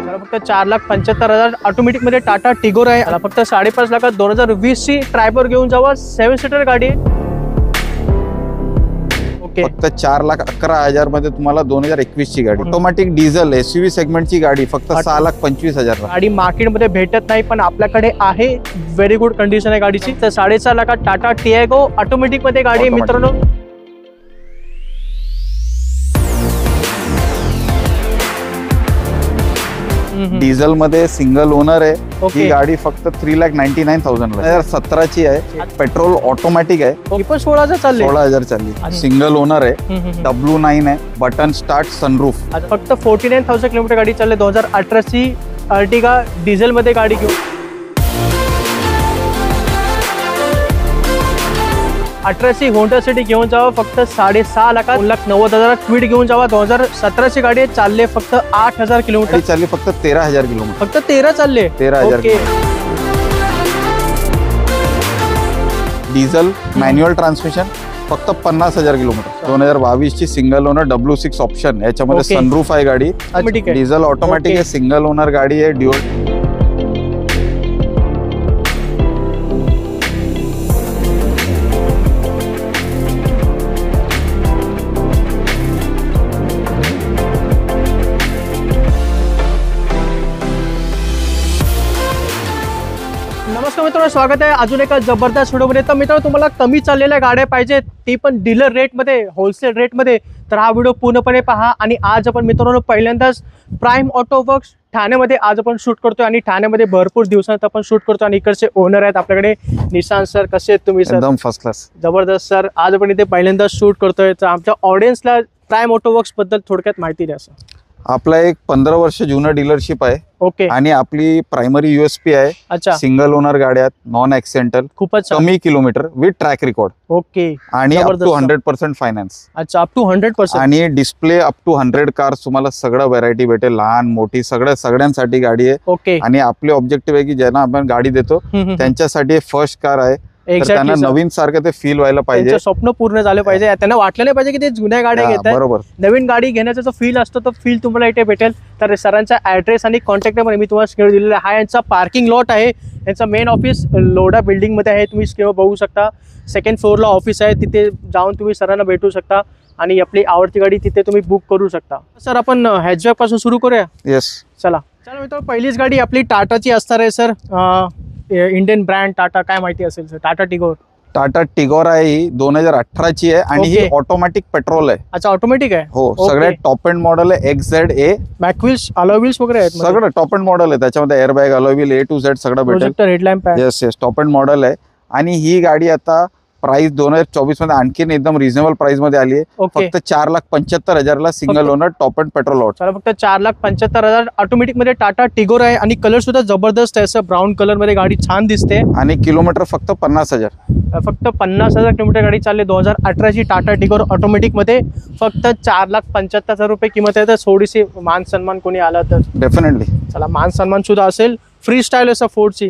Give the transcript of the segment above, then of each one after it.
मला फक्त 4,75,000 ऑटोमॅटिक मध्ये टाटा टिगोर आहे. मला फक्त 5.5 लाखात 2020 ची ट्रायबर घेऊन जावा. 7 सीटर गाडी आहे. फक्त 4,11,000 मध्ये तुम्हाला 2021 ची गाडी ऑटोमॅटिक डिझेल एसयूव्ही सेगमेंटची गाडी फक्त 6,25,000. गाडी मार्केटमध्ये भेटत नाही पण आपल्याकडे आहे. व्हेरी गुड कंडिशन आहे गाडीची. तर 4.5 लाखात टाटा टियागो ऑटोमॅटिक मध्ये गाडी आहे मित्रांनो. डिझेल मध्ये सिंगल ओनर आहे. ही गाडी फक्त 3,99,000 2017 ची आहे. पेट्रोल ऑटोमॅटिक आहे. 16,000 चालली. 16,000 चालली. सिंगल ओनर आहे. W9 आहे. Button start sunroof. फक्त 49,000 किलोमीटर गाडी चालली. 2018 ची अर्टिगा डिझेल मध्ये गाडी घेऊन 18 ची होंडा सिटी घेऊन जावा. फक्त 6.5 लाखात 2,90,000 क्विड घेऊन जावा. 2017 ची गाडी चालले फक्त 8,000 किलोमीटर चालली. फक्त 13,000 किलोमीटर. फक्त 13 चालले. 13,000 डिझेल मॅन्युअल ट्रान्समिशन फक्त 50,000 किलोमीटर. 2022 ची सिंगल ओनर W6 ऑप्शन. याच्यामध्ये सनरूफ आहे गाडी. डिझेल ऑटोमॅटिक आहे. सिंगल ओनर गाडी आहे. ड्युअल नमस्कार मित्रांनो, स्वागत आहे अजून एका जबरदस्त व्हिडिओमध्ये. तर मित्रांनो, तुम्हाला कमी चाललेल्या गाड्या पाहिजेत ती पण डीलर रेटमध्ये, होलसेल रेटमध्ये, तर हा व्हिडिओ पूर्णपणे पहा. आणि आज आपण मित्रांनो पहिल्यांदाच प्राईम ऑटो वर्क्स ठाण्यामध्ये आज आपण शूट करतोय. आणि ठाण्यामध्ये भरपूर दिवसात आपण शूट करतो. आणि इकडचे ओनर आहेत आपल्याकडे निशांत सर. कसे आहेत तुम्ही सर? एकदम फर्स्ट क्लास. जबरदस्त सर. आज आपण इथे पहिल्यांदाच शूट करतोय. तर आमच्या ऑडियन्सला प्राईम ऑटो वर्क्स बद्दल थोडक्यात माहिती द्या सर. आपला एक 15 वर्ष जुनं डीलरशिप आहे. ओके. आणि आपली प्रायमरी USP आहे. अच्छा. सिंगल ओनर गाड्या, नॉन ऍक्सिडेंटल, खूपच कमी kilometre with track record. Okay. आणि अप टू 100% फायनान्स. अच्छा, अप टू 100%. आणि डिस्प्ले अप टू 100 कार्स तुम्हाला सगळं व्हरायटी भेटेल. लहान मोठी सगळ्यांसाठी गाडी आहे. ओके. आणि आपले ऑब्जेक्टिव्ह आहे की ज्यांना आपण गाडी देतो त्यांच्यासाठी फर्स्ट कार आहे. त्यांना नवीन सारखं ते फील व्हायला पाहिजे. स्वप्न पूर्ण झालं पाहिजे. त्यांना वाटलं नाही पाहिजे की ते जुन्या गाड्या घेतात. बरोबर. नवीन गाडी घेण्याचा जो फील असतो तो फील तुम्हाला इथे भेटेल. तर सरांचा ऍड्रेस आणि कॉन्टॅक्ट नंबर मी तुम्हाला स्क्रीनवर दिलेला आहे. हा यांचा पार्किंग लॉट आहे. यांचा मेन ऑफिस लोढा बिल्डिंग मध्ये आहे. तुम्ही स्क्रीनवर बघू शकता. 2nd फ्लोअरला ऑफिस आहे. तिथे जाऊन तुम्ही सरांना भेटू शकता. आणि आपली आवडती गाडी तिथे तुम्ही बुक करू शकता. सर, आपण हॅचबॅक पासून सुरू करूया. येस, चला. मित्रांनो, पहिलीच गाडी आपली टाटाची असणार आहे सर. इंडियन ब्रँड टाटा, काय माहिती असेल सर? टाटा टिगोर. टाटा टिगोर आहे. ही 2018 ची आहे. आणि ही ऑटोमॅटिक पेट्रोल आहे. अच्छा, ऑटोमॅटिक आहे. हो, सगळ्यात टॉप एंड मॉडेल आहे. XZA. बॅकव्हील्स, अलॉय व्हील्स वगैरे आहेत. सगळं टॉप एंड मॉडेल आहे. त्याच्यामध्ये airbag, alloy wheel, A to Z सगळं भेटेल. हेडलॅम्प आहे. येस, टॉप एंड मॉडेल आहे. आणि ही गाडी आता प्राइस 2024 मध्ये आणखीन एकदम रिझनेबल प्राइस मध्ये आली आहे. फक्त 4,75,000 ला single owner top end petrol out. फक्त 4,75,000 ऑटोमॅटिक मध्ये टाटा टिगोर आहे. आणि कलर सुद्धा जबरदस्त आहे. असं ब्राऊन कलर मध्ये गाडी छान दिसते. आणि किलोमीटर फक्त 50,000. फक्त 50,000 किलोमीटर गाडी चालली. 2018 ची टाटा टिगोर ऑटोमॅटिक मध्ये फक्त 4,75,000 रुपये किंमत आहे. तर थोडीशी मान सन्मान कोणी आला तर डेफिनेटली. चला, मान सन्मान सुद्धा असेल. फ्री स्टाईल असं फोर्डची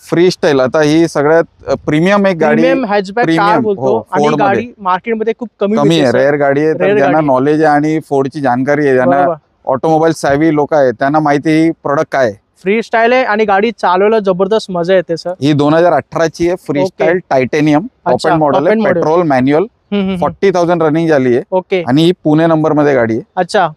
फ्री स्टाईल. आता ही सगळ्यात प्रीमियम एक गाडी, प्रीमियम हॅचबॅक कार बोलतो. आणि गाडी मार्केटमध्ये खूप कमी आहे. रेअर गाडी आहे. तर ज्यांना नॉलेज आहे आणि फोर्डची जाणकारी आहे, ज्यांना ऑटोमोबाईल सॅव्ही लोक आहेत, त्यांना माहिती ही प्रोडक्ट काय आहे. फ्री स्टाईल आहे. आणि गाडी चालवायला जबरदस्त मजा येते सर. ही 2018 ची आहे. Freestyle titanium top end model आहे. Petrol manual. 40,000 रनिंग झाली आहे. ओके. आणि ही पुणे नंबर मध्ये गाडी आहे. अच्छा,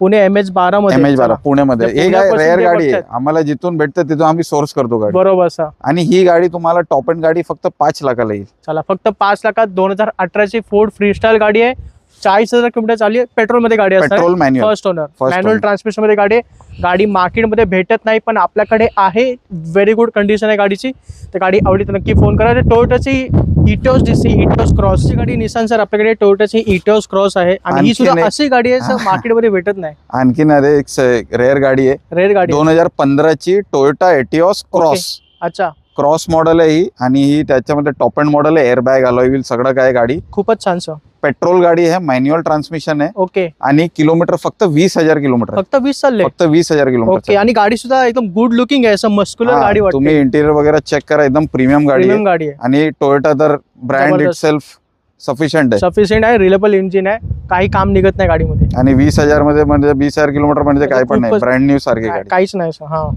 पुणे MH12 मध्ये. MH12 पुण्यामध्ये. हे रेअर गाडी आहे. आम्हाला जिथून भेटतं तिथून आम्ही सोर्स करतो गाडी. बरोबर सर. आणि ही गाडी तुम्हाला टॉप एंड गाडी फक्त 5 लाखाला येईल. चला, फक्त 5 लाखात 2018 ची फोर्ड फ्री स्टाईल गाडी आहे. 40,000 किलोमीटर चालली आहे. पेट्रोल मध्ये गाडी असते. Petrol manual. First owner manual transmission मध्ये गाडी. गाडी मार्केटमध्ये भेटत नाही पण आपल्याकडे आहे. व्हेरी गुड कंडिशन आहे गाडीची. तर गाडी आवडली तर नक्की फोन करा. टोयोटाची इटिओस DC इटिओस क्रॉस ची गाडी निशांत सर आपल्याकडे टोयोटाची इटिओस क्रॉस आहे. आणि ही सुद्धा अशी गाडी आहे सर मार्केटमध्ये भेटत नाही. आणखीन एक रेअर गाडी आहे. रेअर गाडी 2015 ची टोयोटा एटिओस क्रॉस. अच्छा, क्रॉस मॉडेल आहे ही. आणि ही त्याच्यामध्ये टॉप एंड मॉडेल आहे. एअरबॅग, अलॉय व्हील सगळं काय गाडी. खूपच छान सर. पेट्रोल गाडी आहे. मॅन्युअल ट्रान्समिशन आहे. ओके. आणि किलोमीटर फक्त 20,000 किलोमीटर. फक्त 20 चालले. फक्त 20,000 किलोमीटर. ओके. आणि गाडी सुद्धा एकदम गुड लुकिंग आहे. असं मस्क्युलर गाडी वाटते. तुम्ही इंटिरियर वगैरे चेक करा. एकदम प्रीमियम गाडी आहे. गाडी आहे. आणि टोयोटा तर ब्रँड इटसेल्फ सफिशियंट आहे. सफिशियंट आहे, रिलेबल इंजिन आहे, काही काम निघत नाही गाडीमध्ये. आणि 20,000 मध्ये म्हणजे 20,000 किलोमीटर म्हणजे काय पण नाही, खूपच- ब्रँड न्यू सारखी गाडी. काहीच नाही सर. हा,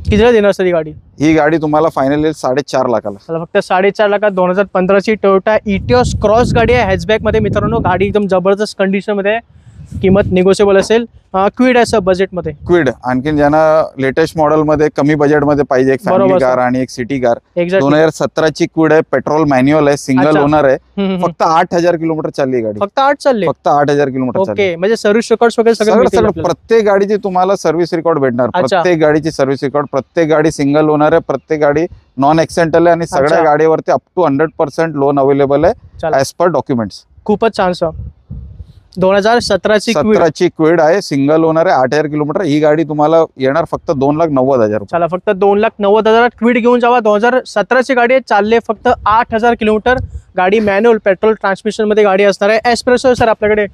कितीला देणार सर ही गाडी? ही गाडी तुम्हाला फायनल येईल 4.5 लाखाला. त्याला फक्त 4.5 लाखात 2015ची टोयोटा इटिओस क्रॉस गाडी आहे हॅचबॅक मध्ये मित्रांनो. गाडी एकदम जबरदस्त कंडिशन मध्ये आहे, किंमत निगोशिएबल असेल. क्विड आहे सर बजेटमध्ये. क्विड आणखीन ज्यांना लेटेस्ट मॉडेल मध्ये कमी बजेट मध्ये पाहिजे, एक फॅमिली बरोबर, कार सर. आणि एक सिटी कार. एक्झॅक्ट 2017ची क्विड आहे, पेट्रोल मॅन्युअल आहे, सिंगल अच्छा. ओनर आहे. फक्त 8,000 किलोमीटर चालली आहे गाडी. फक्त 8 चालले. फक्त 8,000 किलोमीटर चालली. ओके, म्हणजे सर्व्हिस रेकॉर्ड वगैरे सगळं सगळं मिळतील सगळं आपल्याला. प्रत्येक गाडीची तुम्हाला सर्व्हिस रेकॉर्ड भेटणार. अच्छा. प्रत्येक गाडीची सर्व्हिस रेकॉर्ड, प्रत्येक गाडी सिंगल ओनर आहे, प्रत्येक गाडी नॉन ऍक्सिडेंटल आहे आणि सगळ्या अच्छा. गाडीवरती अप टू 100% लोन अवेलेबल आहे चला. As per documents. खूपच छान सर. 2017ची क्विड. 17ची क्विड आहे, सिंगल ओनर आहे, 8,000 किलोमीटर. ही गाडी तुम्हाला येणार फक्त 2,90,000 रुपये. चला, फक्त 2,90,000 क्विड घेऊन जावा. 2017ची गाडी आहे, चालले फक्त 8,000 किलोमीटर. गाडी मॅन्युअल पेट्रोल ट्रान्समिशन मध्ये गाडी असणार आहे. एस्प्रेसो सर आपल्याकडे.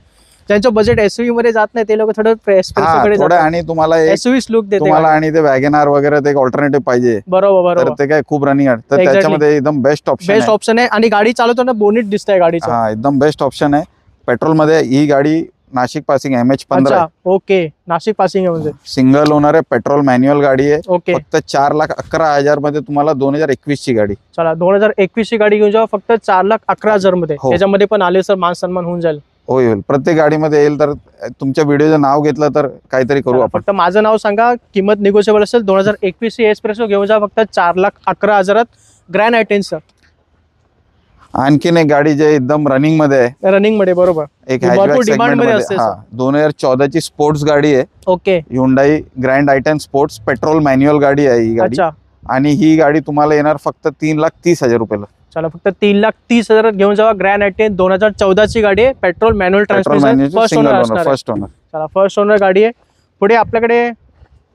ज्यांचं बजेट एसयूव्ही मध्ये जात नाही ते लोक थोडं एस्प्रेसो कडे थोडं जातात. आणि तुम्हाला एक एसयूव्ही लुक देते तुम्हाला गाडी. आणि ते वॅगनार वगैरे ते एक ऑल्टरनेटिव्ह पाहिजे, बरोबर तर बरोबर. ते काय खूप रनिंग आहे, तर Exactly. त्याच्यामध्ये एकदम बेस्ट ऑप्शन बेस्ट ऑप्शन आहे. आणि गाडी चालवताना बोनेट दिसतंय गाडीचं. हा, एकदम बेस्ट ऑप्शन आहे. पेट्रोल मध्ये ही गाडी नाशिक पासिंग MH15 अच्छा, ओके. नाशिक पासिंग आहे म्हणजे. सिंगल ओनर आहे, पेट्रोल मॅन्युअल गाडी आहे. ओके, फक्त 4,11,000 मध्ये तुम्हाला 2021 ची गाडी. चला 2021 ची गाडी घेऊन जावा फक्त 4,11,000 मध्ये. हो. त्याच्यामध्ये पण आले सर मान सन्मान होऊन जाईल. होईल, प्रत्येक गाडीमध्ये येईल. तर तुमच्या व्हिडिओचं नाव घेतलं तर काहीतरी करू चला, आपण. फक्त माझं नाव सांगा, किंमत निगोशिएबल असेल. 2021 ची एस्प्रेसो घेऊन जा फक्त 4,11,000 ग्रँड आय10 सर. आणखीन एक गाडी जे एकदम रनिंग मध्ये आहे, रनिंग मध्ये. बरोबर. एक भरपूर हॅचबॅक demand सेगमेंट मध्ये मध्ये. असते, हा, 2014ची स्पोर्ट्स गाडी आहे, okay. Hyundai grand i10 sports, petrol manual गाडी आहे ही गाडी. अच्छा, आणि ही गाडी तुम्हाला येणार फक्त 3,30,000 रुपयाला. चला फक्त 3,30,000 घेऊन जावा ग्रँड आय10. 2014 ची गाडी आहे, petrol manual petrol transmission, first single owner owner, असणार आहे. First owner. चला, फर्स्ट ओनर गाडी आहे. पुढे आपल्याकडे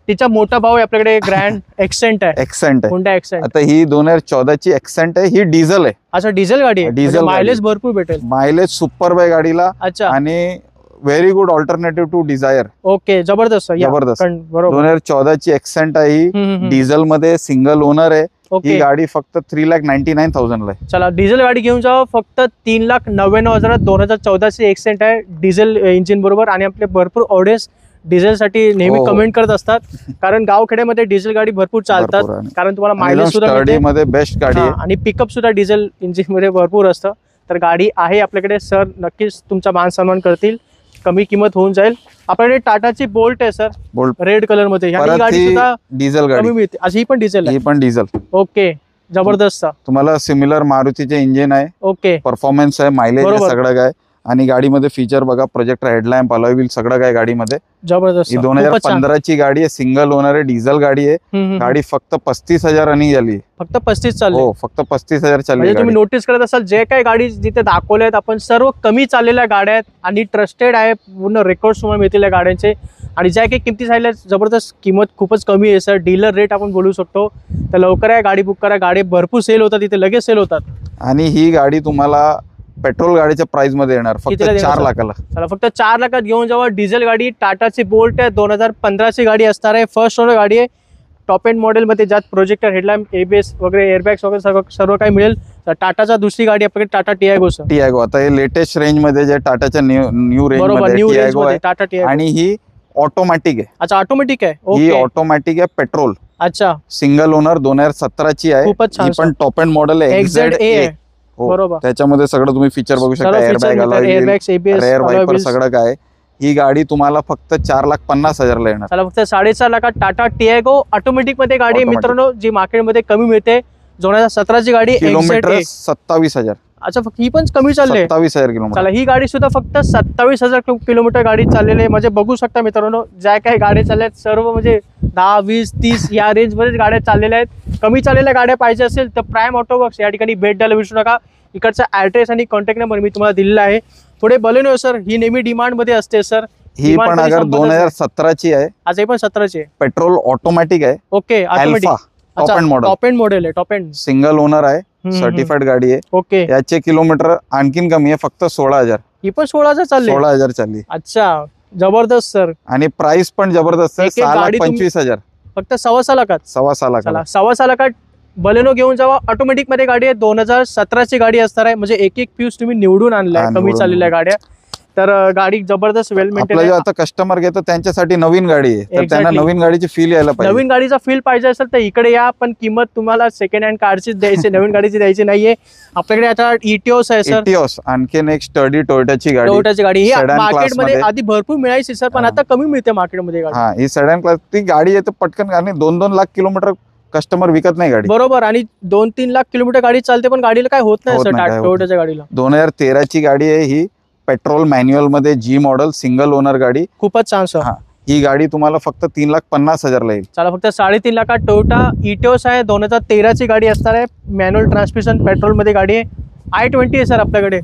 तिचा मोठा भाऊ आहे आपल्याकडे, ग्रँड एक्सेंट आहे. एक्सेंट आहे. Honda accent. आता ही 2014ची एक्सेंट आहे, ही डिझेल आहे. अच्छा, डिझेल गाडी आहे. डिझेल गाडी. मायलेज भरपूर भेटेल. मायलेज सुपर आहे गाडीला अच्छा, आणि very good alternative to Dzire. Okay. जबरदस्त. या, जबरदस्त. बरोबर. 2014ची एक्सेंट आहे ही, डिझेल मध्ये सिंगल ओनर आहे. ही ओके. गाडी फक्त 3,99,000 ला आहे. चला, डिझेल गाडी घेऊन जावा फक्त 3,99,000. 2014ची एक्सेंट आहे, डिझेल इंजिन बरोबर. आणि आपले भरपूर ऑडियन्स डिझेल साठी नेहमी हो. कमेंट करत असतात, कारण गावखेड्यामध्ये डिझेल गाडी भरपूर चालतात. भरपूर आणि कारण तुम्हाला मायलेज सुद्धा स्टडी मिळते. मध्ये बेस्ट गाडी हा, आहे. आणि पिकअप सुद्धा डिझेल इंजिन मध्ये भरपूर असतं. तर गाडी आहे आपल्याकडे सर, नक्कीच तुमचा मान सन्मान करतील, कमी किंमत होऊन जाईल. आपल्याकडे टाटाची बोल्ट आहे सर, बोल्ट रेड कलर मध्ये. ह्याची परत गाडी ही सुद्धा डिझेल कमी गाडी, मिळते. अच्छा, ही पण डिझेल आहे. ही पण डिझेल. ओके, जबरदस्त. तुम्हाला सिमिलर मारुतीचे इंजिन आहे, ओके, परफॉर्मन्स आहे, मायलेज आहे, बरोबर. सगळं काय. आणि गाडीमध्ये फीचर बघा, प्रोजेक्टर हेडलॅम्प, अलॉय व्हील, सगळं काय गाडीमध्ये. जबरदस्त. ही खूपच छान. 2015ची गाडी आहे, सिंगल ओनर आहे, डिझेल गाडी आहे. गाडी फक्त 35,000 रनिंग झाली. फक्त 35 चालले. हो, फक्त 35,000 चालली म्हणजे तुम्ही गाडी. नोटीस करत असाल, जे काही गाडी जिथे दाखवल्या आहेत आपण, सर्व कमी चाललेल्या गाड्या आहेत आणि ट्रस्टेड आहे. पूर्ण रेकॉर्ड तुम्हाला मिळतील या गाड्यांचे. आणि ज्या काही किमती झालेल्या आहेत, जबरदस्त किंमत, खूपच कमी आहे सर. डीलर रेट आपण बोलू शकतो. तर लवकर आहे, गाडी बुक करा. गाडी भरपूर सेल होतात इथे, लगेच सेल होतात. आणि ही गाडी तुम्हाला पेट्रोल गाडीच्या प्राइस मध्ये येणार फक्त कितीला देणार 4 सर? लाखाला. चला, फक्त 4 लाखात घेऊन जावा. डिझेल गाडी, टाटाची बोल्ट आहे, 2015ची गाडी असणार आहे, फर्स्ट ओनर गाडी आहे. टॉप एंड मॉडेलमध्ये, ज्यात प्रोजेक्टर, हेडलॅम्प, ABS वगैरे, एअरबॅग्स वगैरे सर्व काही मिळेल. तर टाटाचा दुसरी गाडी आपल्याकडे टाटा टियागो सर. टियागो आता हे लेटेस्ट रेंज मध्ये जे टाटाच्या न्यू रेंज बरोबर, मध्ये न्यू रेंज टियागो मध्ये आहे. टाटा टियागो. आणि ही ऑटोमॅटिक आहे. अच्छा, ऑटोमॅटिक आहे. ही ओके, ऑटोमॅटिक आहे, पेट्रोल, अच्छा, सिंगल ओनर, 2017ची आहे. खूपच छान ही पण टॉप एंड मॉडेल आहे, XZA आहे. हो. बरोबर. त्याच्यामध्ये सगळं तुम्ही फीचर बघू शकता, सर्व airbag, alloy wheel, airbags, ABS, rare alloy viper, wheels. सगळं काय. ही गाडी तुम्हाला फक्त 4,50,000 ला येणार. चला, फक्त 4.5 लाखात टाटा टियागो ऑटोमॅटिक मध्ये गाडी आहे Automatic. मित्रांनो, जी मार्केटमध्ये कमी मिळते. 2017ची गाडी किलोमीटर XZA. 27,000. अच्छा, फक्त ही पण कमी चालले. 27,000 किलोमीटर. चला, ही गाडी सुद्धा फक्त 27,000 किलोमीटर गाडी चाललेली आहे. म्हणजे बघू शकता मित्रांनो, ज्या काही गाड्या चालल्या आहेत सर्व म्हणजे 10, 20, 30 या रेंज मध्येच गाड्या चाललेल्या आहेत. कमी चाललेल्या गाड्या पाहिजे असेल तर प्राईम ऑटोवर्क्स या ठिकाणी भेट द्यायला विसरू नका. इकडचा ऍड्रेस आणि कॉन्टॅक्ट नंबर मी तुम्हाला दिलेला आहे. पुढे बलेनो सर, ही नेहमी डिमांड मध्ये असते सर. ही पण अगर 2017ची आहे, आज हे पण 17ची आहे. पेट्रोल ऑटोमॅटिक आहे, okay, automatic. Top end model, top end model आहे, टॉप एंड. सिंगल ओनर आहे, सर्टिफाईड गाडी आहे. ओके, याचे किलोमीटर आणखीन कमी आहे, फक्त 16,000. ही पण 16,000 चालली. 16,000 चालली. अच्छा, जबरदस्त सर. आणि प्राइस पण जबरदस्त आहे, एक-एक गाडी 6,25,000. फक्त 6.25 लाखात. 6.25 लाख. चला, 6.25 लाखात बलेनो घेऊन जावा, ऑटोमॅटिक मध्ये गाडी आहे, 2017ची गाडी असणार आहे. म्हणजे एक पीस तुम्ही निवडून आणलाय, कमी चाललेल्या गाड्या. तर गाडी जबरदस्त वेल मेंटेन आहे. आता कस्टमर घेतो त्यांच्यासाठी नवीन गाडी आहे, तर त्यांना नवीन गाडीची फील यायला पाहिजे. नवीन गाडीचा फील पाहिजे असेल तर इकडे या, पण किंमत तुम्हाला सेकंड हँड कारचीच द्यायची, नवीन गाडीची द्यायची नाहीये. आपल्याकडे आता इटिओस आहे सर. इटिओस आणखीन एक स्टडी टोयोटाची गाडी ही मार्केटमध्ये आधी भरपूर मिळायची सर, पण आता कमी मिळते मार्केटमध्ये गाडी. हा, ही सेडान क्लास ती गाडी आहे, तर पटकन आणि 2-2 लाख किलोमीटर कस्टमर विकत नाही गाडी. बरोबर, आणि 2-3 लाख किलोमीटर गाडी चालते, पण गाडीला काय होत नाही सर टोयोटाच्या गाडीला. 2013ची गाडी आहे ही, पेट्रोल मॅन्युअल मध्ये जी मॉडेल, सिंगल ओनर गाडी. खूपच छान सर. ही गाडी तुम्हाला फक्त 3,50,000 ला येईल. चला, फक्त 3.5 लाखात टोयोटा इटिओस आहे, 2013ची गाडी असणार आहे, मॅन्युअल ट्रान्समिशन, पेट्रोल मध्ये गाडी आहे. i20 आहे सर आपल्याकडे.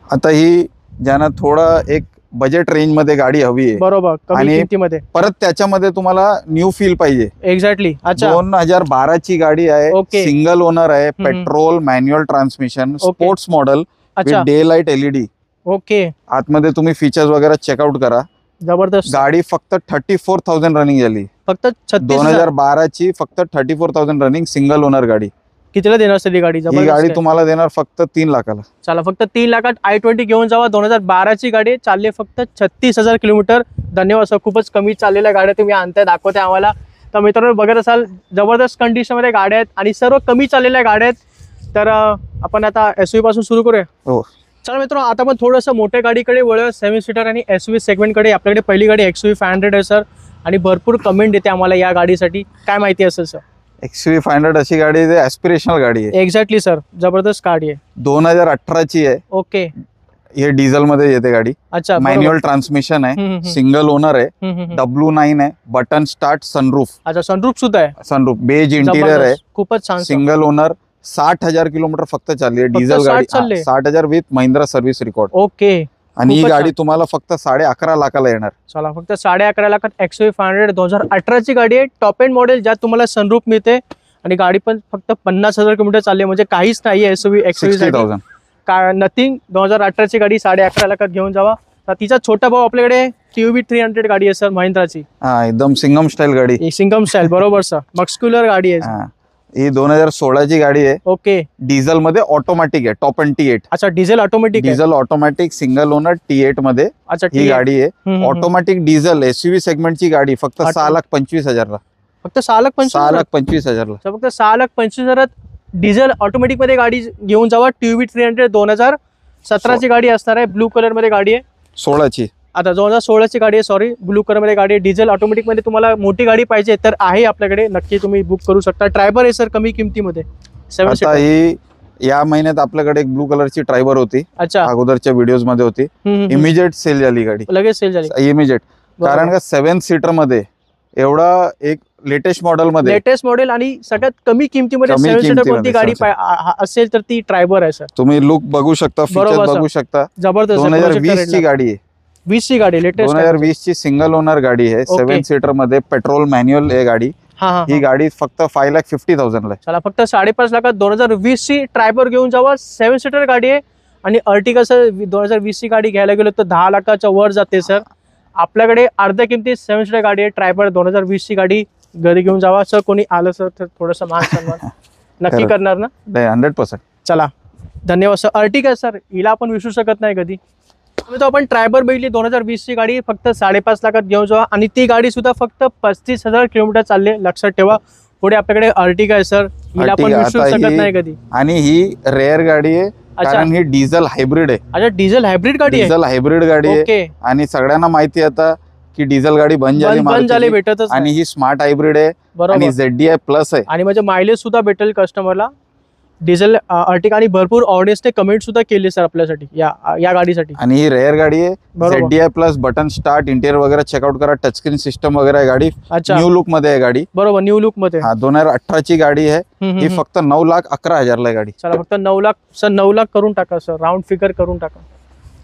आता ही ज्यांना थोडा एक बजेट रेंज मध्ये गाडी हवी आहे, बरोबर, कमी किमतीमध्ये, परत त्याच्यामध्ये तुम्हाला न्यू फील पाहिजे. एक्झॅक्टली. अच्छा, 2012ची गाडी आहे, सिंगल ओनर आहे, petrol manual transmission, sports model, day light LED. Okay, आतमध्ये तुम्ही फीचर्स वगैरे चेकआउट करा. जबरदस्त गाडी फक्त 34,000 रनिंग झाली. फक्त 2012ची फक्त 34,000 रनिंग, सिंगल ओनर गाडी. कितीला देणार सर ही गाडी? ही गाडी तुम्हाला देणार फक्त 3 लाखाला. चला, फक्त 3 लाखात i20 घेऊन जावा. 2012ची गाडी, चालले फक्त 36,000 किलोमीटर. धन्यवाद सर, खूपच कमी चाललेल्या गाड्या तुम्ही आणताय, दाखवताय आम्हाला. तर मित्रांनो, बघत असाल जबरदस्त कंडिशन मध्ये गाड्या आहेत आणि सर्व कमी चाललेल्या गाड्या आहेत. तर आपण आता SUV पासून सुरू करूया. हो, चला मित्रांनो, आता आपण थोडंसं मोठ्या गाडीकडे वळूया, 7 सीटर आणि SUV सेगमेंटकडे. आपल्याकडे पहिली गाडी XUV 500 आहे सर, आणि भरपूर कमेंट देते आम्हाला या गाडीसाठी. काय माहिती असेल सर? XUV 500 अशी गाडी आहे, ऍस्पिरेशनल गाडी आहे. एक्झॅक्टली सर, जबरदस्त गाडी आहे. 2018ची आहे. ओके, हे डिझेल मध्ये येते गाडी. अच्छा, मॅन्युअल ट्रान्समिशन आहे, सिंगल ओनर आहे, W9 आहे, बटन स्टार्ट, सनरूफ. अच्छा, सनरूफ सुद्धा आहे. सनरूफ, बेज इंटिरियर आहे, खूपच छान. सिंगल ओनर, 60,000 किलोमीटर फक्त चालली आहे. डिझेल गाडी, 60,000 with Mahindra service record. Okay, आणि ही गाडी तुम्हाला फक्त 11.5 लाखाला येणार. चला, फक्त 11.5 लाखात XUV 500, 2018ची गाडी आहे, टॉप एंड मॉडेल, ज्यात तुम्हाला सनरूफ मिळते. आणि गाडी पण फक्त 50,000 किलोमीटर चालली, म्हणजे काहीच नाही SUV XUV का नथिंग. 2018ची गाडी 11.5 लाखात घेऊन जावा. तर तिचा छोटा भाऊ आपल्याकडे TUV 300 गाडी आहे सर, महिंद्राची. हा, एकदम सिंगम स्टाईल गाडी. सिंगम स्टाईल, बरोबर सर, मस्क्युलर गाडी आहे. ही 2016ची गाडी आहे. ओके, डिझेल मध्ये, ऑटोमॅटिक आहे, टॉप एंड T8. अच्छा, diesel automatic, diesel automatic, single owner, T8 मध्ये. अच्छा, ही गाडी आहे, ऑटोमॅटिक डिझेल SUV सेगमेंटची गाडी, फक्त 6,25,000 ला. फक्त 6,25,000 ला. फक्त 6,25,000 डिझेल ऑटोमॅटिक मध्ये गाडी घेऊन जावा. TUV 300 2017ची गाडी असणार आहे, ब्लू कलर मध्ये गाडी आहे. 16ची, आता 2016ची गाडी आहे, सॉरी, ब्लू कलर मध्ये गाडी आहे. डिझेल ऑटोमॅटिक मध्ये तुम्हाला मोठी गाडी पाहिजे तर आहे आपल्याकडे, नक्की तुम्ही बुक करू शकता. ट्रायबर आहे सर, कमी किमतीमध्ये, 7 सीटर. ही या महिन्यात आपल्याकडे एक ब्लू कलरची ट्रायबर होती. अच्छा, अगोदरच्या व्हिडिओज मध्ये होती. इमिजिएट सेल झाली गाडी, लगेच सेल झाली. इमिजिएट, कारण का 7 सीटर मध्ये एवढा एक लेटेस्ट मॉडेल आणि सगळ्यात कमी किमतीमध्ये 7 सीटर कोणती गाडी असेल तर ती ट्रायबर आहे सर. तुम्ही लुक बघू शकता, फीचर्स बघू शकता. जबरदस्त. 2020ची गाडी आहे, 20ची गाडी, लेटेस्ट 2020ची सिंगल ओनर गाडी आहे, 7 सीटर मध्ये, पेट्रोल मॅन्युअल आहे गाडी. ही गाडी फक्त 5,50,000 ला. चला, फक्त 5.5 लाखात 2020ची ट्रायबर घेऊन जावा. 7 सीटर गाडी आहे. आणि अर्टिगा सर, 2020ची गाडी घ्यायला गेलो तर 10 लाखाच्या वर जाते सर. आपल्याकडे अर्ध्या किमतीत 7 सीटर गाडी आहे, ट्रायबर 2020ची गाडी घरी घेऊन जावा. सर, कोणी आलं सर तर थोडंसं मान सन्मान नक्की करणार ना? 100%. चला, धन्यवाद सर. अर्टिगा सर, हिला आपण विसरू शकत नाही कधी. तो आपण ट्रायबर बघितली 2020ची गाडी, फक्त 5.5 लाखात घेऊन जावा. आणि ती गाडी सुद्धा फक्त 35,000 किलोमीटर चालले, लक्षात ठेवा. पुढे आपल्याकडे अर्टिगा आहे सर, हिला आपण विसरू शकत नाही कधी. आणि ही रेअर गाडी आहे, कारण ही डिझेल हायब्रिड आहे. अच्छा, डिझेल हायब्रिड गाडी आहे. डिझेल हायब्रिड गाडी आहे. आणि सगळ्यांना माहिती आता की डिझेल गाडी बंद झाली भेटतच. आणि ही स्मार्ट हायब्रिड आहे, आणि ZDI प्लस आहे. आणि म्हणजे मायलेज सुद्धा भेटेल कस्टमरला डिझेल अर्टिगा. आणि भरपूर ऑडियन्सने कमेंट सुद्धा केली सर आपल्यासाठी या गाडीसाठी. आणि ही रेअर गाडी आहे, ZDI plus, button start, interior वगैरे चेकआउट करा, टचस्क्रीन सिस्टम वगैरे आहे गाडी. न्यू लुक मध्ये आहे गाडी. बरोबर, न्यू लुक मध्ये. 2018ची गाडी आहे. ही फक्त 9,11,000 ला गाडी. चला, फक्त 9 लाख सर, 9 लाख करून टाका सर, राऊंड फिगर करून टाका.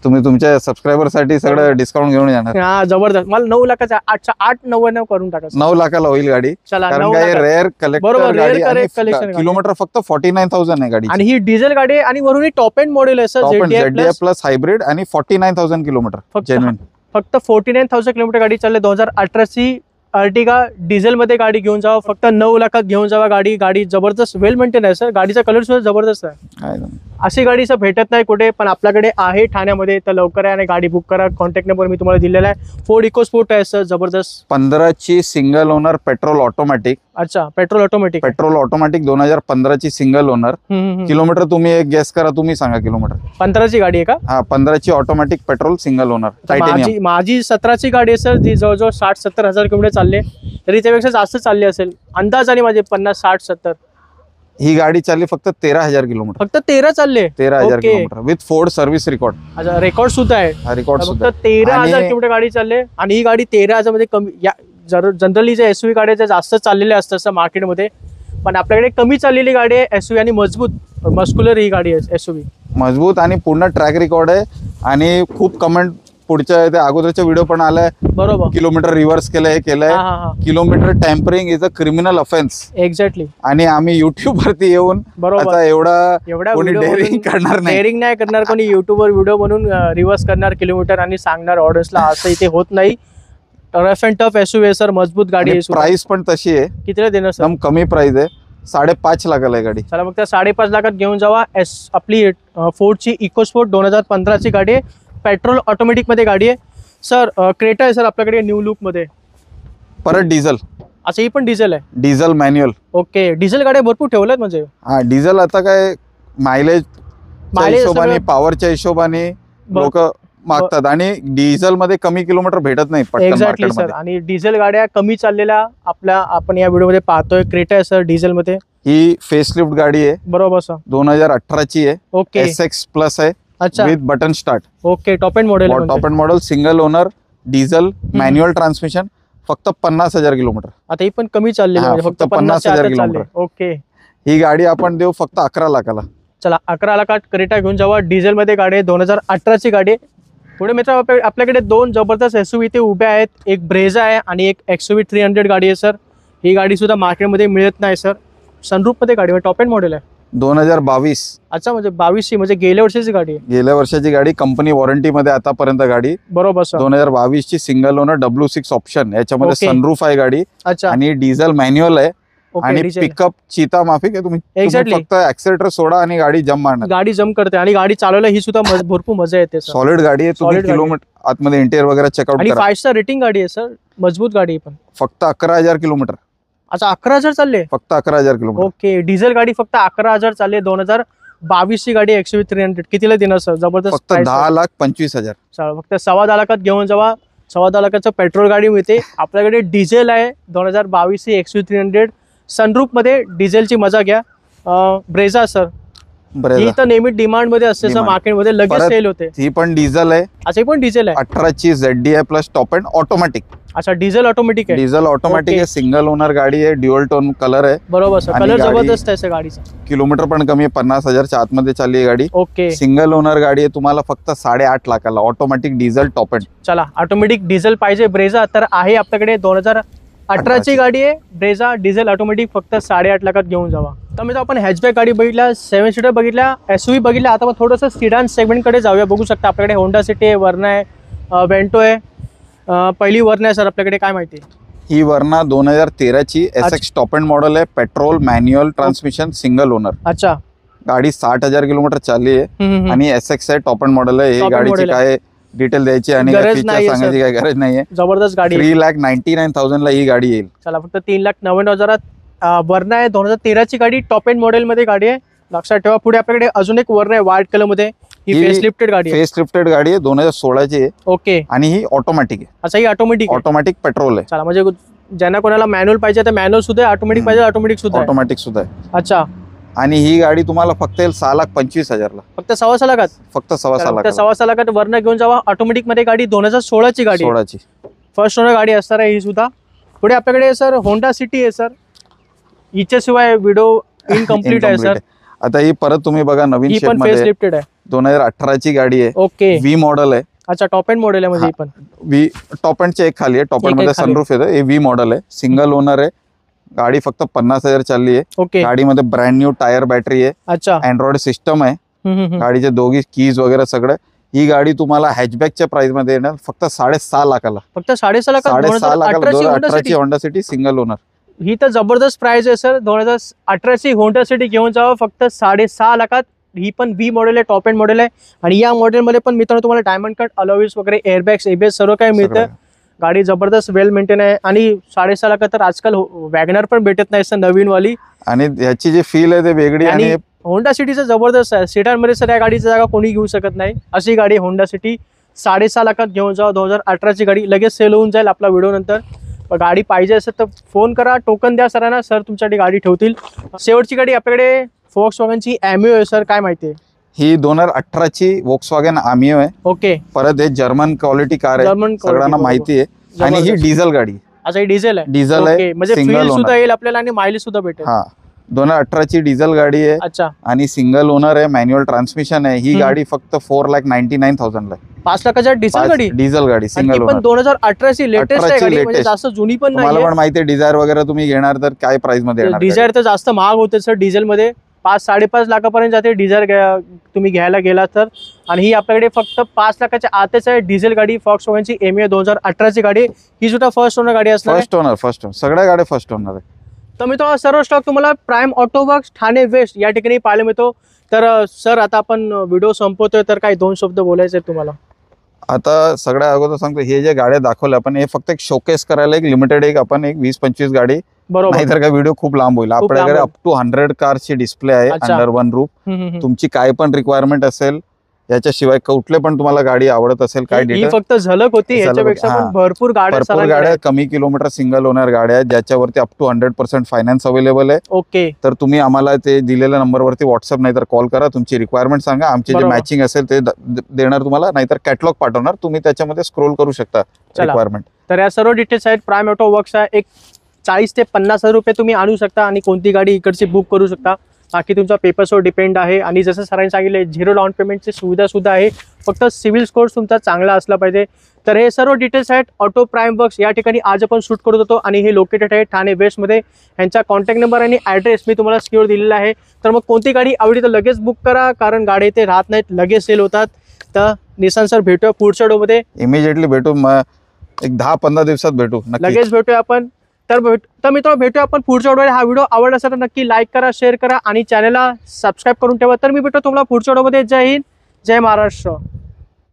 तुम्ही तुमच्या सबस्क्रायबर साठी सगळं डिस्काउंट घेऊन येणार. हा, जबरदस्त. मला 9 लाखाचा 8,99 करून टाका. 9 लाखाला होईल गाडी. चला, कारण काय रेअर कलेक्टर किलोमीटर फक्त 49,000 आहे गाडी. आणि ही डिझेल गाडी आहे, आणि वरून टॉप एंड मॉडेल आहे सर, ZDI प्लस हायब्रिड, आणि 49,000 किलोमीटर फक्त 49,000 किलोमीटर गाडी चालली. 2018ची अर्टिगा डिझेल मध्ये गाडी घेऊन जावा, फक्त 9 लाखात घेऊन जावा गाडी. गाडी जबरदस्त वेल मेंटेन आहे सर, गाडीचा कलर सुद्धा जबरदस्त आहे. अशी गाडी सर भेटत नाही कुठे, पण आपल्याकडे आहे ठाण्यामध्ये. तर लवकर आहे आणि गाडी बुक करा. कॉन्टॅक्ट नंबर मी तुम्हाला दिलेला आहे. फोर्ड इकोस्पोर्ट आहे सर, जबरदस्त. 15 ची सिंगल ओनर पेट्रोल ऑटोमॅटिक. अच्छा, पेट्रोल ऑटोमॅटिक 2015 ची सिंगल ओनर. किलोमीटर तुम्ही एक गेस करा, तुम्ही सांगा किलोमीटर. 15 ची गाडी आहे का? हा, 15 ची ऑटोमॅटिक पेट्रोल सिंगल ओनर. माझी 17 ची गाडी आहे सर, जी जवळजवळ 60-70 हजार किलोमीटर चालले, तरी त्यापेक्षा जास्त चालली असेल अंदाजाने माझे 50-60-70. ही गाडी चालली फक्त 13,000 किलोमीटर. फक्त 13 चालले. 13,000 kilometre with Ford service record. अच्छा, रेकॉर्ड सुद्धा आहे. हा, रेकॉर्ड फक्त 13,000 किलोमीटर गाडी चालले. आणि ही गाडी 13,000 मध्ये कमी. जनरली जे एसयूव्ही गाड्या जास्त चाललेल्या असतात सर मार्केटमध्ये, पण आपल्याकडे कमी चाललेली गाडी आहे एसयूव्ही, आणि मजबूत मस्क्युलर ही गाडी आहे एसयूव्ही. मजबूत आणि पूर्ण ट्रॅक रेकॉर्ड आहे. आणि खूप कमेंट पुढच्या ते अगोदरच्या व्हिडिओ पण आलाय, बरोबर, किलोमीटर रिव्हर्स केलंय, हे केलंय. Kilometre tampering is a criminal offence. Exactly. आणि आम्ही युट्यूब वरती येऊन आता एवढा कोणी डेअरिंग करणार नाही. डेअरिंग नाही करणार कोणी. युट्यूबवर व्हिडिओ बनवून रिव्हर्स करणार किलोमीटर आणि सांगणार ऑडियन्सला, असं इथे होत नाही. Rough and tough SUV sir, मजबूत गाडी आहे. प्राइस पण तशी आहे. कितीला देणार सर? एकदम कमी प्राइस आहे, 5.5 लाखाला आहे गाडी. चला मग त्या 5.5 लाखात घेऊन जावा. आपली फोर्डची इकोस्पोर्ट 2015 ची गाडी आहे, पेट्रोल ऑटोमॅटिक मध्ये गाडी आहे सर. क्रेटा आहे सर आपल्याकडे न्यू लुक मध्ये, परत डिझेल. अच्छा, ही पण डिझेल आहे? Diesel manual. ओके, डिझेल गाड्या भरपूर ठेवल्यात म्हणजे. हा, डिझेल आता काय मायलेज हिशोबाने, पॉवरच्या हिशोबाने लोक मागतात, आणि डिझेल मध्ये कमी किलोमीटर भेटत नाही. Exactly sir. आणि डिझेल गाड्या कमी चाललेल्या आपण या व्हिडिओ मध्ये पाहतोय. क्रेटा आहे सर डिझेल मध्ये. ही फेसलिफ्ट गाडी आहे, बरोबर सर. 2018 ची आहे. ओके, SX प्लस आहे. अच्छा, with button start. Okay, top end model. Top end model, single owner, diesel, manual transmission. फक्त 50,000 किलोमीटर. आता ही पण कमी चाललेली आहे, फक्त 50,000 किलोमीटर. ओके, ही गाडी आपण देऊ फक्त 11 लाखाला. चला, 11 लाखात क्रेटा घेऊन जावा. डिझेल मध्ये गाडी आहे, 2018 ची गाडी. पुढे मित्र आपल्याकडे 2 जबरदस्त एसयूव्ही ते उभे आहेत. एक ब्रेझा आहे आणि एक XUV 300 गाडी आहे सर. ही गाडी सुद्धा मार्केटमध्ये मिळत नाही सर. सनरूफ मध्ये गाडी आहे, टॉप एंड मॉडेल आहे, 2022. अच्छा, म्हणजे 22 म्हणजे गेल्या वर्षाची गाडी आहे. गेल्या वर्षाची गाडी, कंपनी वॉरंटी मध्ये आतापर्यंत गाडी, बरोबर सर. 2022 ची सिंगल ओनर, W6 ऑप्शन, याच्यामध्ये सनरूफ आहे गाडी. अच्छा, आणि डिझेल मॅन्युअल आहे. आणि पिकअप चीता माफिक आहे. तुम्ही फक्त ऍक्सिलेटर सोडा आणि गाडी जम मारणार. गाडी जम करते आणि गाडी चालवायला ही सुद्धा भरपूर मजा येते. सॉलिड गाडी आहे. तुम्ही किलोमीटर आतमध्ये इंटेरियर वगैरे चेकआउट करा. 5 स्टार रेटिंग गाडी आहे सर, मजबूत गाडी पण. फक्त 11,000 किलोमीटर. अच्छा, 11,000 चालले, फक्त 11,000 किलोमीटर. ओके, डिझेल गाडी फक्त 11,000 चालले. 2022 ची गाडी XUV 300. कितीला देणार सर? जबरदस्त. फक्त 10,25,000. फक्त 10.25 लाखात घेऊन जावा. 10.25 लाखाचं पेट्रोल गाडी मिळते. आपल्याकडे डिझेल आहे 2022 ची XUV 300. सनरूफ मध्ये डिझेलची मजा घ्या. ब्रेझा सर, ही तर नेहमी डिमांड मध्ये असते सर, मार्केटमध्ये लगेच सेल होते. ही पण डिझेल आहे. अच्छा, ही पण डिझेल आहे. 18 ची ZDI plus top end automatic. अच्छा, डिझेल ऑटोमॅटिक आहे. डिझेल ऑटोमॅटिक आहे, सिंगल ओनर गाडी आहे, ड्युअल टोन कलर आहे. बरोबर सर, कलर जबरदस्त आहे सर गाडीचा. किलोमीटर पण कमी आहे, 50,000च्या आतमध्ये चालली आहे गाडी. ओके, सिंगल ओनर गाडी आहे. तुम्हाला फक्त 8.5 लाखाला ऑटोमॅटिक डिझेल टॉप एंड. चला, ऑटोमॅटिक डिझेल पाहिजे ब्रेझा तर आहे आपल्याकडे. 2018 ची गाडी आहे ब्रेझा, डिझेल ऑटोमॅटिक, फक्त 8.5 लाखात घेऊन जावा. तर मी आपण हॅचबॅक गाडी बघितल्या, 7 सीटर बघितल्या, SUV बघितल्या. आता मग थोडंसं सिडान सेगमेंट कडे जाऊया. बघू शकता आपल्याकडे होंडा सिटी आहे, वर्ना आहे, वेंटो आहे. पहिली वर्ना आहे सर आपल्याकडे, काय माहिती? ही वर्ना 2013 ची SX टॉप एंड मॉडेल आहे, petrol manual transmission, single owner. अच्छा, गाडी 60,000 किलोमीटर चालली आहे आणि SX आहे, टॉप एंड मॉडेल आहे. ही गाडीची काय डिटेल द्यायची आणि सांगायची काय गरज नाहीये. जबरदस्त गाडी. 3,99,000 ला ही गाडी येईल. चला, फक्त 3,99,000 वर्ना आहे. 2013 ची गाडी, टॉप एंड मॉडेल मध्ये गाडी आहे, लक्षात ठेवा. पुढे आपल्याकडे अजून एक वर्ना आहे व्हाईट कलर मध्ये. ही फेसलिफ्टेड गाडी आहे. फेसलिफ्टेड गाडी आहे, 2016 ची आहे. ओके, आणि ही ऑटोमॅटिक आहे. अच्छा, ही ऑटोमॅटिक पेट्रोल आहे. चला, म्हणजे ज्यांना कोणाला मॅन्युअल पाहिजे तर मॅन्युअल सुद्धा, ऑटोमॅटिक पाहिजे ऑटोमॅटिक सुद्धा आहे. अच्छा, आणि ही गाडी तुम्हाला फक्त 6,25,000 ला. फक्त 6.25 लाखात. फक्त 6.25 लाखात वर्ना घेऊन जावा. ऑटोमॅटिक मध्ये गाडी, 2016 ची गाडी. 16 ची फर्स्ट ओनर गाडी असणार आहे ही सुद्धा. पुढे आपल्याकडे सर होंडा सिटी आहे सर. हिच्या शिवाय व्हिडिओ इनकम्प्लीट आहे सर. आता ही परत तुम्ही बघा नवीन शेप मध्ये, फेसलिफ्टेड आहे. 2018 ची गाडी आहे. ओके, V मॉडेल आहे. अच्छा, टॉप एंड मॉडेल आहे म्हणजे. पण V टॉप एंडचे एक खाली आहे, टॉप एंड मध्ये सनरूफ येतं. हे V मॉडेल आहे, सिंगल ओनर आहे. गाडी फक्त 50,000 चालली आहे. ओके, गाडीमध्ये ब्रँड न्यू टायर बॅटरी आहे. अच्छा, अँड्रॉइड सिस्टम आहे. गाडीचे दोघी कीज वगैरे सगळं. ही गाडी तुम्हाला हॅचबॅकच्या प्राइस मध्ये येणार फक्त 6.5 लाखाला. फक्त 6.5 लाखात 6.5 लाखाला 2018ची होंडा सिटी सिंगल ओनर. ही तर जबरदस्त प्राइस आहे सर. 2018ची होंडा सिटी घेऊन जावं फक्त 6.5 लाखात. ही पण व्ही मॉडेल आहे, टॉप एंड मॉडेल आहे. आणि या मॉडेलमध्ये पण मित्रांनो तुम्हाला डायमंड कट अलॉईज वगैरे, एअरबॅग्स, एबीएस सर्व काही मिळतं. गाडी जबरदस्त वेल मेंटेन आहे. आणि 6.5 लाखात तर आजकाल वॅगनर पण भेटत नाही सर नवीन वाली. आणि याची जी फील आहे ते वेगळी. आणि होंडा सिटीचं जबरदस्त आहे. सीटांमध्ये सर या गाडीची जागा कोणी घेऊ शकत नाही अशी गाडी होंडा सिटी. 6.5 लाखात घेऊन जावं. 2018ची गाडी लगेच सेल होऊन जाईल आपला व्हिडिओ नंतर. गाडी पाहिजे असेल तर फोन करा, टोकन द्या सरांना, सर तुमच्यासाठी गाडी ठेवतील. शेवटची गाडी आपल्याकडे Volkswagenची ॲमिओ आहे सर. काय माहिती आहे? ही 2018ची Volkswagen ॲमिओ आहे. ओके. परत हे जर्मन क्वालिटी कार आहे, सगळ्यांना माहिती आहे. आणि ही डिझेल गाडी. अच्छा, ही डिझेल आहे. डिझेल आहे, म्हणजे फील सुद्धा येईल आपल्याला आणि मायलेज सुद्धा भेटेल. हा, 2018ची डिझेल गाडी आहे. अच्छा. आणि सिंगल ओनर आहे, मॅन्युअल ट्रान्समिशन आहे. ही गाडी फक्त 4,99,000 ला. 5 लाखाच्या डिझेल गाडी. डिझेल गाडी सिंगल ओनर. पण 2018ची लेटेस्ट आहे गाडी, म्हणजे जास्त जुनी पण नाही. मला पण माहिती आहे डिझायर वगैरे तुम्ही घेणार तर काय प्राइस मध्ये येणार. डिझायर तर जास्त महाग होते सर डिझेल मध्ये. 5-5.5 लाखापर्यंत जाते डिझायर तुम्ही घ्यायला गेला तर. आणि ही आपल्याकडे फक्त 5 लाखाच्या आतच आहे डिझेल गाडी. Volkswagenची ॲमिओ 2018ची गाडी. ही सुद्धा फर्स्ट ओनर गाडी असणार. फर्स्ट ओनर सगळ्या गाड्या फर्स्ट ओनर आहे. तर मित्रांनो सर्व स्टॉक तुम्हाला Prime Auto Works Thane west या ठिकाणी पाहायला मिळतो. तर सर आता आपण व्हिडिओ संपवतोय तर काही 2 शब्द बोलायचे आहेत तुम्हाला. आता सगळ्या अगोदर सांगतो, हे जे गाड्या दाखवल्या आपण हे फक्त एक शोकेस करायला एक लिमिटेड एक आपण एक 20-25 गाडी. बरोबर. नाहीतर का व्हिडिओ खूप लांब होईल. आपल्याकडे अप टू 100 कारची डिस्प्ले आहे अंडर वन रूफ. तुमची काय पण रिक्वायरमेंट असेल, याच्याशिवाय कुठले पण तुम्हाला गाडी आवडत असेल काय डिटेल, फक्त झलक होती. याच्यापेक्षा पण भरपूर गाड्या कमी किलोमीटर सिंगल ओनर गाड्या आहेत ज्याच्यावरती अप टू 100% फायनान्स अवेलेबल आहे. ओके. तर तुम्ही आम्हाला ते दिलेल्या नंबरवरती व्हॉट्सअप नाहीतर कॉल करा, तुमची रिक्वायरमेंट सांगा, आमचे जे मॅचिंग असेल ते देणार तुम्हाला, नाहीतर कॅटलॉग पाठवणार, तुम्ही त्याच्यामध्ये स्क्रोल करू शकता रिक्वायरमेंट. तर या सर्व डिटेल्स आहेत. प्राइम ऑटो वर्क्स आहे. एक 40 ते 50 हजार रुपये तुम्ही आणू शकता आणि कोणती गाडी इकडची बुक करू शकता. बाकी तुमचा पेपर्सवर डिपेंड आहे. आणि जसं सरांनी सांगितले 0 डाऊन पेमेंटची सुविधा सुद्धा आहे. फक्त सिव्हिल स्कोर तुमचा चांगला असला पाहिजे. तर हे सर्व डिटेल्स आहेत ऑटो प्राइम वर्क्स या ठिकाणी आज आपण शूट करत होतो. आणि हे लोकेटेड आहे ठाणे वेस्टमध्ये. ह्यांचा कॉन्टॅक्ट नंबर आणि ॲड्रेस मी तुम्हाला स्क्रीनवर दिलेला आहे. तर मग कोणती गाडी आवडली तर लगेच बुक करा, कारण गाडी इथे राहत नाहीत, लगेच सेल होतात. तर निशांत सर भेटूया पुढच्या व्हिडिओमध्ये. इमिजिएटली भेटू, एक 10-15 दिवसात भेटू, लगेच भेटूया आपण. तर मित्रांनो भेटूया आपण पुढच्या व्हिडिओमध्ये. हा व्हिडिओ आवडला असेल तर नक्की लाईक करा, शेअर करा आणि चॅनलला सबस्क्राईब करून ठेवा. तर मी भेटतो तुम्हाला पुढच्या व्हिडिओमध्ये. जय हिंद, जय महाराष्ट्र.